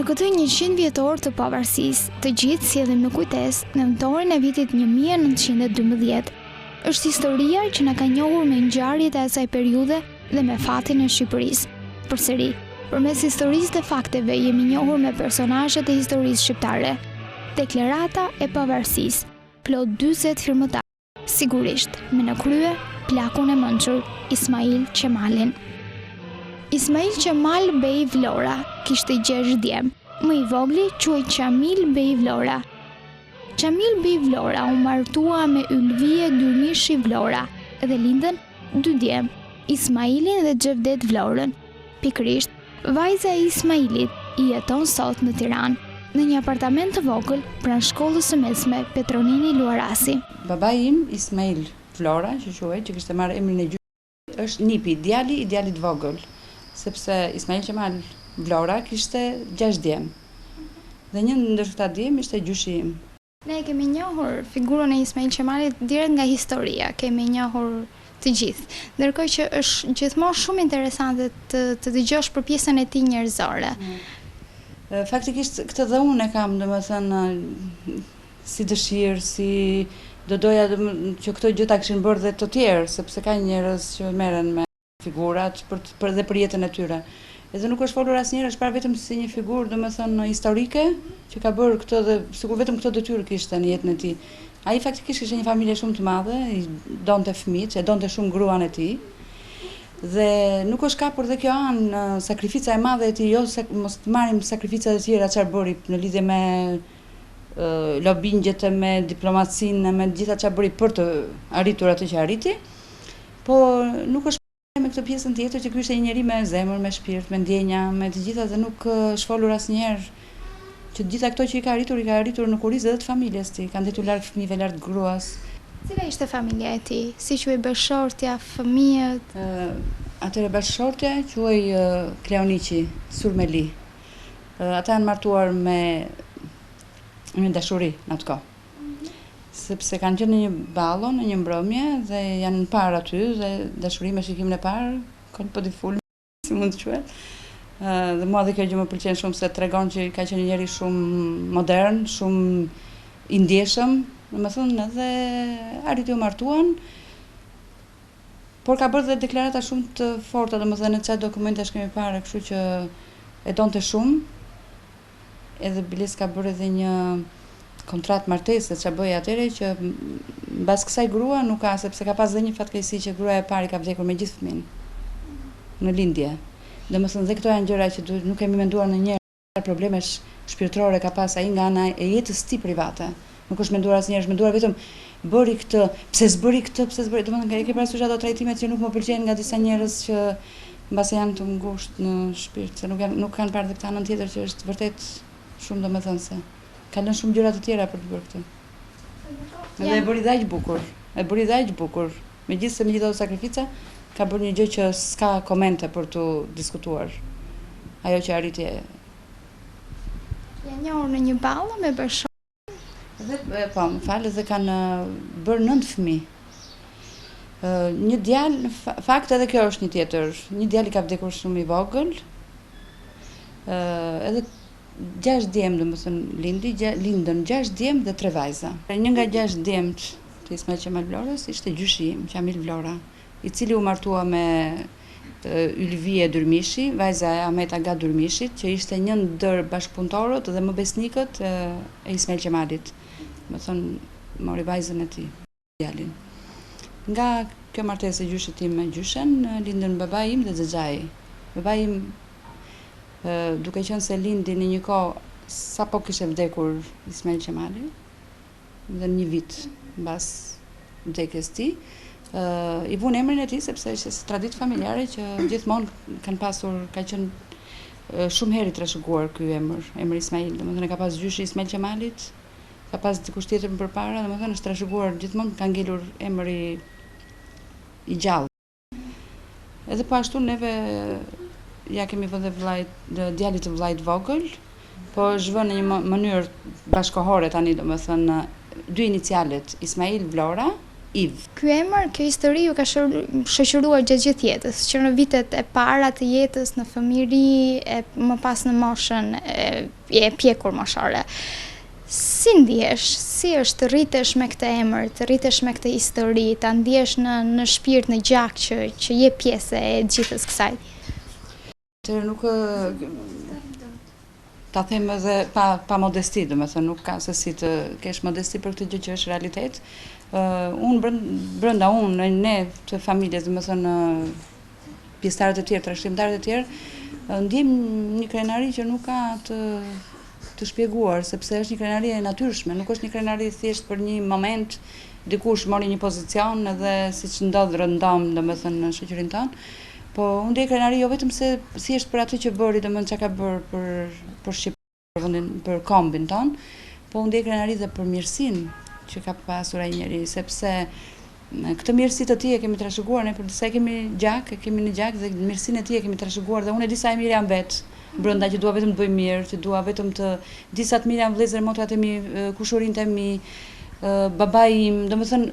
Në këtë 100 vjetor të pavarësisë, të gjithë sjellim në kujtesë nëntorin e vitit 1912. Është historia që na ka njohur me ngjarjet e asaj periudhe dhe me fatin e Shqipërisë. Përsëri, përmes historisë dhe fakteve jemi njohur me personazhet e historisë shqiptare. Deklarata e pavarësisë, plot 40 firmëtar, sigurisht me në krye plakun e mençur Ismail Qemalin. Ismail Qemal Bej Vlora kishte 6 djem, më i vogli quhej Qamil Bej Vlora. Qamil Bej Vlora u martua me Ylvie Dyrmishi Vlora dhe lindën 2 djem, Ismailin dhe Xhevdet Vlorën. Pikërisht, vajza e Ismailit i jeton sot në Tiranë, në një apartament të vogël pranë shkollës së mesme Petronini Luarasi. Babai im, Ismail Vlora, që kishte marrë emrin e gjyshit, është nipi, djali i djalit vogël, sepse Ismail Qemal Vlora kishte 6 djem. Dhe një ndër këta djem ishte gjyshi im. Ne kemi njohur figurën e Ismail Qemalit direkt nga historia, kemi njohur të gjithë. Ndërkohë që është gjithmonë shumë interesante të dëgjosh për pjesën e tij njerëzore. Faktikisht këtë dhe unë e kam, domethënë, si dëshirë, si do doja që këto gjë ta kishin bërë dhe të tjerë, sepse ka njerëz që merren me figurat për jetën e tyre. Edhe nuk është folur asnjëherë, është parë vetëm si një figurë, domethënë, historike, që ka bërë këtë dhe sikur vetëm këtë detyrë kishte në jetën e tij. Ai faktikisht kishte një familje shumë të madhe, i donte fëmijët, e donte shumë gruan e tij. Dhe nuk është kapur dhe kjo anë, sakrifica e madhe e tij, jo mos të marrim sakrificat e tjera çfarë bëri në lidhje me lobingjet, me diplomacinë, me gjitha çfarë bëri për të arritur atë që arriti, po nuk është me këtë pjesën tjetër që ky ishte një njeri me zemër, me shpirt, me ndjenja, me të gjitha dhe nuk është folur asnjëherë që të gjitha këto që i ka arritur në kurizë edhe të familjes tij, ka ndetur larg fëmijëve, larg gruas. Cila ishte familja e tij? Si quhej bashortja, fëmijët? Atëre bashortja quhej Kleoniqi Surmeli. Ata janë martuar me dashuri në atë kohë. Sepse kanë qenë në një ballo, në një mbrëmje dhe janë në parë aty dhe dashuri me shikimin e parë, po di ful, si mund të quhet. Dhe mua dhe kjo gjë më pëlqen shumë se tregon që ka qenë një njeri shumë modern, shumë i ndjeshëm, domethënë edhe arriti u martuan, por ka bërë dhe deklarata shumë të forta, domethënë në çfarë dokumentesh kemi parë, kështu që e donte shumë. Edhe biles ka bërë edhe një kontrat martese që bëj atëre që mbas kësaj grua nuk ka, sepse ka pas dhe një fatkeqësi që gruaja e parë ka vdekur me gjithë fëmijën në lindje. Domethënë dhe këto janë gjëra që nuk kemi menduar ndonjëherë, probleme shpirtërore ka pas ai nga ana e jetës tij private. Nuk është menduar asnjëherë, është menduar vetëm bëri këtë, pse s'bëri këtë, domethënë e ke parasysh ato trajtimet që nuk më pëlqejnë nga disa njerëz që mbase janë të ngushtë në shpirt, se nuk kanë parë këtë anën tjetër që është vërtet shumë, domethënë se ka lënë shumë gjëra të tjera për të bërë këtë. Edhe e bëri dhe aq bukur. Megjithëse me gjithë ato sakrifica, ka bërë një gjë që s'ka komente për të diskutuar. Ajo që arriti. Ja njohur në një ballo me bashortë. Dhe po, më fal, dhe kanë bërë 9 fëmijë. Një djalë, në fakt edhe kjo është një tjetër. Një djalë i ka vdekur shumë i vogël. Edhe 6 djem, domethënë lindën 6 djem dhe 3 vajza. Një nga 6 djemt të Ismail Qemal Vlorës ishte gjyshi im, Qamil Vlora, i cili u martua me Ylvie Dyrmishi, vajza e Ahmet Aga Dyrmishit, që ishte një ndër bashkëpunëtorët dhe më besnikët e Ismail Qemalit. Domethënë mori vajzën e tij, djalin. Nga kjo martesë e gjyshit tim me gjyshen, lindën babai im dhe xhaxhai. Babai im, duke qenë se lindi në një kohë sapo kishte vdekur Ismail Qemali, dhe një vit mbas vdekjes tij, i vun emrin e tij sepse është traditë familjare që gjithmonë kanë pasur, ka qenë shumë herë i trashëguar ky emri Ismail, domethënë ka pas gjyshi Ismail Qemalit, ka pas dikush tjetër më përpara, domethënë është trashëguar gjithmonë, ka ngelur emri i gjallë. Edhe po ashtu neve ja kemi vënë djalit të vllajt vogël, po është vënë në një mënyrë bashkohore tani, domethënë 2 inicialet Ismail Vlora Iv. Ky emër, kjo histori ju ka shoqëruar gjatë gjithë jetës, që në vitet e para të jetës, në fëmijëri, e më pas në moshën e pjekur moshore. Si ndihesh? Si është të rritesh me këtë emër, të rritesh me këtë histori, ta ndjesh në shpirt, në gjak që je pjesë e gjithës kësaj? Nuk ta them edhe pa modesti, domethënë nuk ka se si të kesh modesti për këtë gjë që është realitet. Unë brenda ne të familjes, domethënë pjesëtarët e tjerë, trashëgimtarët e tjerë, ndjem një krenari që nuk ka të shpjeguar, sepse është një krenari e natyrshme, nuk është një krenari thjesht për një moment, dikush mori një pozicion edhe siç ndodh rëndom, domethënë në shoqërinë tonë. Po unë ndjej krenari jo vetëm se thjesht për atë që bëri, domethënë çka ka bërë për Shqipërinë, për kombin ton, po unë ndjej krenari dhe për mirësinë që ka pasur ai njeri, sepse këtë mirësi të tij e kemi trashëguar ne, përse kemi një gjak dhe mirësinë e tij e kemi trashëguar dhe unë e di sa e mirë jam vetë brenda, që dua vetëm të bëj mirë, që dua vetëm të di sa të mirë janë vëllezër motrat e mi, kushurinë e mi, babai im, domethënë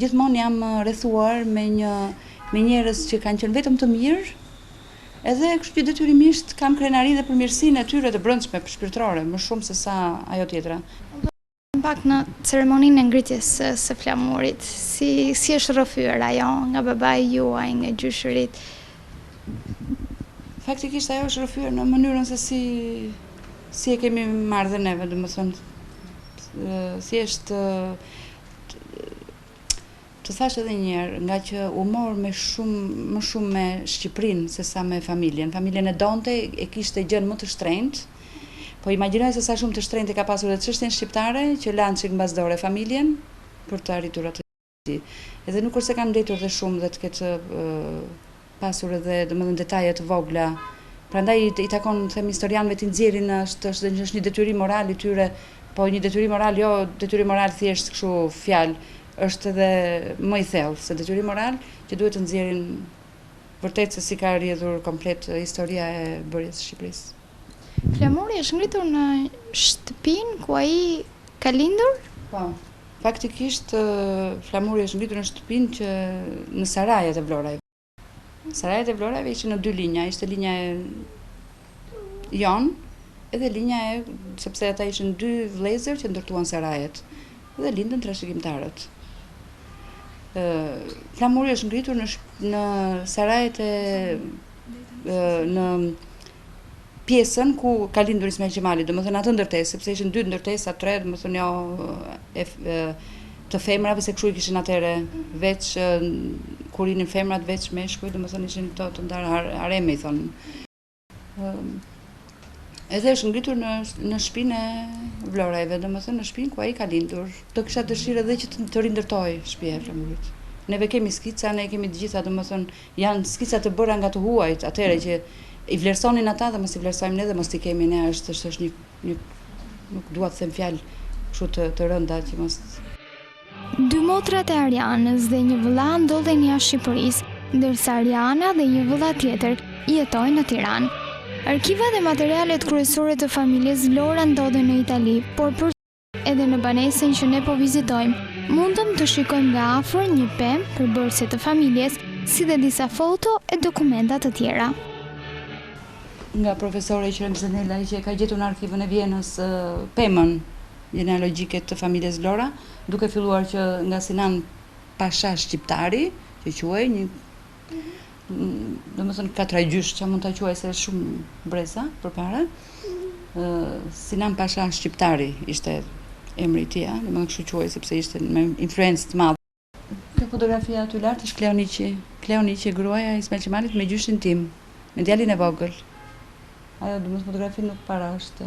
gjithmonë jam rrethuar me njerëz që kanë qenë vetëm të mirë, edhe kështu që detyrimisht kam krenari dhe për mirësinë e tyre të brendshme shpirtërore, më shumë se sa ajo tjetra. Pak në ceremoninë e ngritjes së flamurit, si është rrëfyer ajo nga babai juaj, nga gjyshërit? Faktikisht ajo është rrëfyer në mënyrën se si e kemi marrë dhe neve, domethënë thjesht të thash edhe një herë, nga që u mor më shumë me Shqipërinë se sa me familjen. Familjen e donte, e kishte gjën më të shtrenjtë. Po imagjinoj se sa shumë të shtrenjtë ka pasur edhe çështjen shqiptare që lanë çik mbasdore familjen për të arritur atë. Edhe nuk është se kanë ndetur dhe shumë dhe të ketë pasur edhe domethënë detaje të vogla. Prandaj i takon them historianëve të nxjerrin është një detyrim moral i tyre, po një detyrim moral jo detyrim moral thjesht kështu fjalë, është edhe më i thellë se detyrim moral që duhet të nxjerrin vërtet se si ka rrjedhur komplet historia e bërjes së Shqipërisë. Flamuri është ngritur në shtëpinë ku ai ka lindur? Po. Faktikisht flamuri është ngritur në shtëpinë që në Sarajet e Vlorajve. Sarajet e Vlorajve ishin në dy linja, ishte linja e jon, edhe linja sepse ata ishin dy vëllezër që ndërtuan Sarajet dhe lindën trashëgimtarët. Flamuri është ngritur në Sarajet në pjesën ku ka lindur Ismail Qemali, domethënë atë ndërtesë, sepse ishin dy ndërtesa, tre, domethënë jo të femrave, se kështu i kishin atëre veç kur rinin femrat veç meshkuj, domethënë ishin këto të ndarë hareme i thonë. Edhe është ngritur në shtëpinë e Vlorajve, domethënë në shtëpinë ku ai ka lindur. Do kisha dëshirë edhe që të rindërtoj shtëpia e Flamurit. Neve kemi skica, ne kemi të gjitha, domethënë janë skica të bëra nga të huajt, atëre që i vlerësonin ata dhe mos i vlerësojmë ne dhe mos i kemi ne, është një nuk dua të them fjalë kështu të rënda që mos. Dy motrat e Arianës dhe një vëlla ndodhen jashtë Shqipërisë, ndërsa Ariana dhe një vëlla tjetër jetojnë në Tiranë. Arkivat dhe materialet kryesore të familjes Vlora ndodhen në Itali, por edhe në banesën që ne po vizitojmë, mundëm të shikojmë nga afër një pemë përbërëse të familjes, si dhe disa foto e dokumenta të tjera. Nga profesore Qrem Zenela që ka gjetur në arkivën e Vjenës pemën genealogjike të familjes Vlora, duke filluar që nga Sinan Pasha Shqiptari, që quhej një domethënë katra gjysh që mund ta quaj se është shumë breza përpara. Sinan Pasha Shqiptari ishte emri i tij, domethënë kështu quhej sepse ishte me influencë të madhe. Kjo fotografia aty lart është Kleoniqi, gruaja e Ismail Qemalit me gjyshin tim, me djalin e vogël. Ajo domethënë fotografi nuk para është.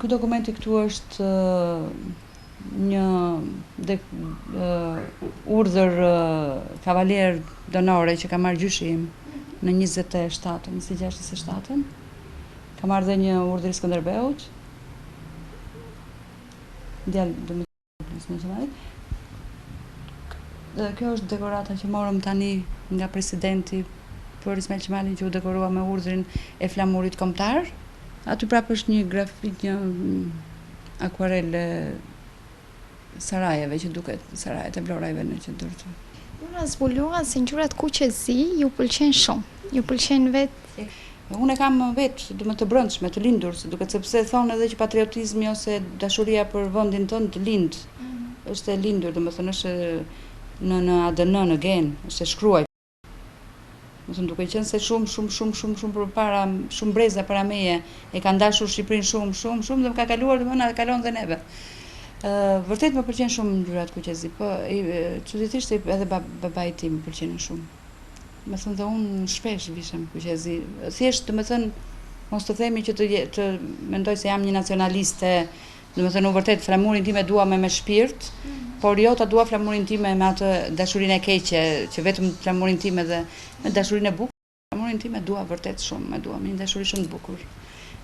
Ky dokumenti këtu është një urdhër kavalier donore që ka marrë gjyshi im në 26/27. Ka marrë dhe një urdhër i Skënderbeut. Kjo është dekorata që morëm tani nga presidenti për Ismail Qemalin, që u dekorua me urdhrin e flamurit kombëtar. Aty prapë është një grafik, një akuarel Sarajeve që duket, Sarajet e Vlorajve në qendër. Unë zbuluar se ngjyrat kuqezi ju pëlqen shumë. Ju pëlqen vetë. Unë e kam vetë, të brendshme, të lindur, se duket sepse thonë edhe që patriotizmi ose dashuria për vendin tënd të lind. Është e lindur, domethënë është në ADN, në gen, është e shkruar. Domethënë duke qenë se shumë përpara, shumë breza para meje e kanë dashur Shqipërinë shumë dhe më ka kaluar domethënë kalon dhe neve. Vërtet më pëlqen shumë ngjyrat kuqezi, po çuditërisht edhe babai tim më pëlqen shumë. Me thënë dhe unë shpesh vishem kuqezi. Thjesht, domethënë, mos të themi që të mendoj se jam një nacionaliste, domethënë unë vërtet flamurin time dua me shpirt, por jo ta dua flamurin time me atë dashurinë e keqe, që vetëm flamurin time dhe me dashurinë e bukur. Flamurin time dua vërtet shumë, me dua me një dashuri shumë të bukur.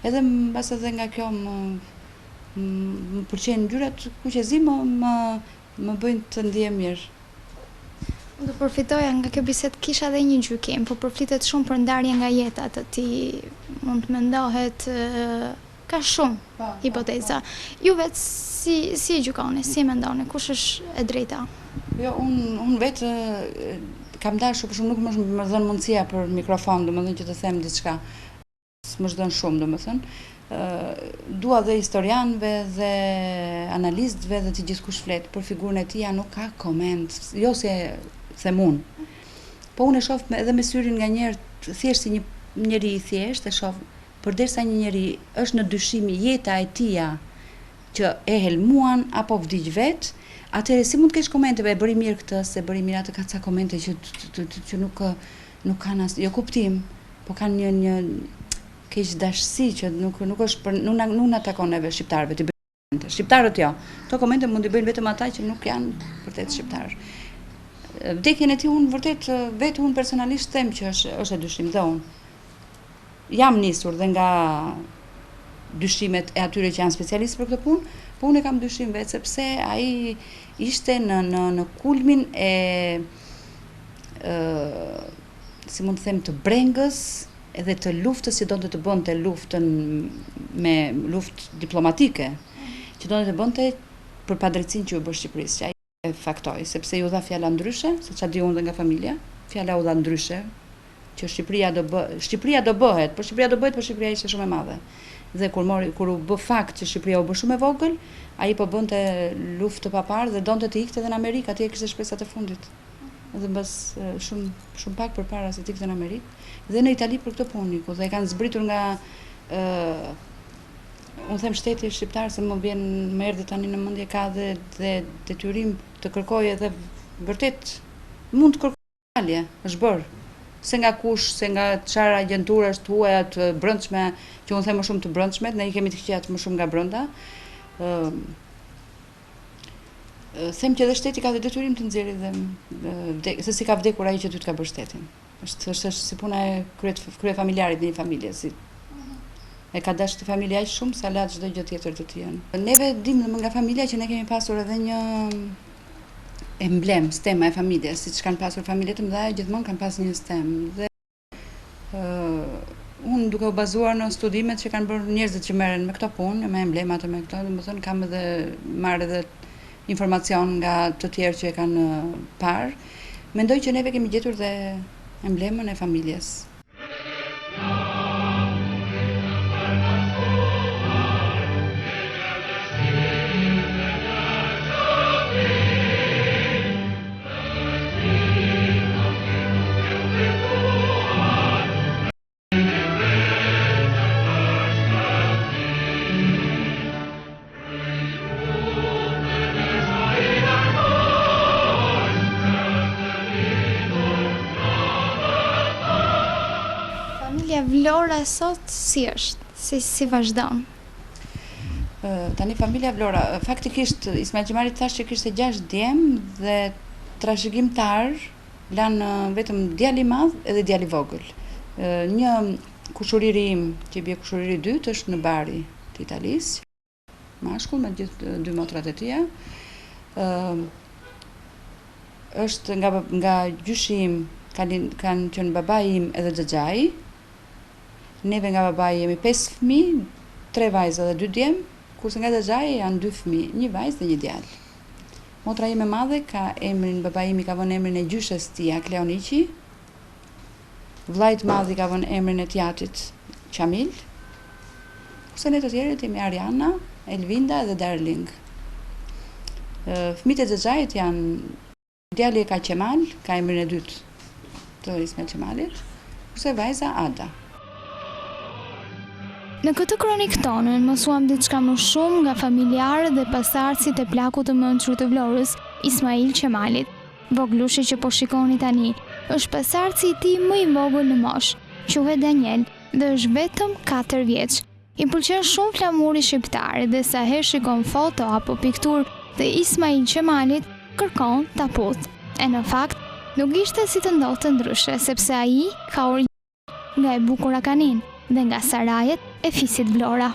Edhe mbas edhe nga kjo më pëlqejnë ngjyrat kuqezi, më bëjnë të ndihem mirë. Do përfitoja nga kjo bisedë, kisha edhe një gjykim, po përflitet shumë për ndarje nga jeta, të ti mund të mendohet ka shumë hipoteza. Ju vetë si e gjykoni, si e mendoni, kush është e drejta? Jo, unë vetë kam dashur, për shumë nuk më dhënë mundësia për mikrofon, domethënë që të them diçka. Më dhënë shumë, domethënë. Dua dhe historianëve dhe analistëve dhe të gjithkush flet, për figurën e tij nuk ka koment, jo se them unë. Po unë e shoh edhe me syrin nga njerë, thjesht si një njeri i thjesht, e shoh, përderisa një njeri është në dyshim jeta e tija që e helmuan apo vdiq vet, atëherë si mund të kesh komente, e bëri mirë këtë, se bëri mirë atë, ka ca komente që nuk kanë as jo kuptim, po kanë një keq dashësi që nuk është për nuk na takon neve shqiptarëve të bëjnë. Shqiptarët jo. Këto komente mund t'i bëjnë vetëm ata që nuk janë vërtet shqiptarë. Vdekjen e tij unë vërtet vetë unë personalisht them që është e dyshim dhe unë. Jam nisur dhe nga dyshimet e atyre që janë specialistë për këtë punë, po unë e kam dyshim vetë sepse ai ishte në kulmin e si mund të them të brengës edhe të luftës që donte të bënte luftën me luftë diplomatike, që donte të bënte për padrejtësinë që u bë Shqipërisë, që ai e faktoi, sepse ju dha fjala ndryshe, se çfarë di unë dhe nga familja, fjala u dha ndryshe, që Shqipëria do bëhet, por Shqipëria ishte shumë e madhe. Dhe kur u bë fakt që Shqipëria u bë shumë e vogël, ai po bënte luftë të paparë dhe donte të ikte edhe në Amerikë, atje kishte shpresat e fundit. Dhe mbas shumë pak përpara se të ikte në Amerikë, dhe në Itali për këtë punë, dhe kanë zbritur nga unë them shteti shqiptar, se më erdhi tani në mendje, ka dhe detyrim të kërkojë edhe vërtet mund të kërkojë dalje, është bërë. Se nga kush, se nga çfarë agjenturash të huaja të brendshme, që unë them më shumë të brendshmet, ne i kemi të këqijat më shumë nga brenda. Them që edhe shteti ka dhe detyrim të nxjerrë se si ka vdekur ai që ty të ka bërë shtetin. Është si puna e krye familjarit në një familje, si e ka dashur të familja aq shumë sa la çdo gjë tjetër të tij. Neve dimë nga familja që ne kemi pasur edhe një emblem, stema e familjes, siç kanë pasur familjet e mëdha, gjithmonë kanë pasur një stem. Dhe unë duke u bazuar në studimet që kanë bërë njerëzit që merren me këto punë, me emblemat e me këto, domethënë kam edhe marrë edhe informacion nga të tjerë që e kanë parë. Mendoj që neve kemi gjetur dhe emblemën e familjes. Vlora sot si është? Si vazhdon? Tani familja Vlora, faktikisht Ismail Gjemali thash që kishte 6 djem dhe trashëgimtar, lanë vetëm djali i madh edhe djali i vogël. Një kushuriri im, që bie kushuriri i dytë, është në Bari të Italisë, mashkull me gjithë 2 motrat e tija. Është nga gjyshi im, kanë qenë babai im edhe xhaxhai. Neve nga babai jemi 5 fëmijë, 3 vajza dhe 2 djem, kurse nga xhaxhai janë 2 fëmijë, 1 vajzë dhe 1 djalë. Motra ime madhe ka emrin, baba imi ka vënë emrin e gjyshes tia, Kleonici. Vllajt madhi ka vënë emrin e tjatit Qamil. Ose ne të tjerët jemi Ariana, Elvinda dhe Darling. Fëmijët e Xexhait janë djali ka Qemal, ka emrin e dytë të Ismail Qemalit, ose vajza Ada. Në këtë kronik tonën mësuam diçka më shumë nga familjarët dhe pasardhësit e plakut të mençur të Vlorës, Ismail Qemalit. Voglushi që po shikoni tani është pasardhësi i tij më i vogël në moshë, quhet Daniel dhe është vetëm 4 vjeç. I pëlqen shumë flamuri shqiptar dhe sa herë shikon foto apo pikturë të Ismail Qemalit, kërkon ta puth. E në fakt, nuk ishte si të ndodhte ndryshe, sepse ai ka origjinë nga e bukura Kanin dhe nga sarajet e fisit Vlora.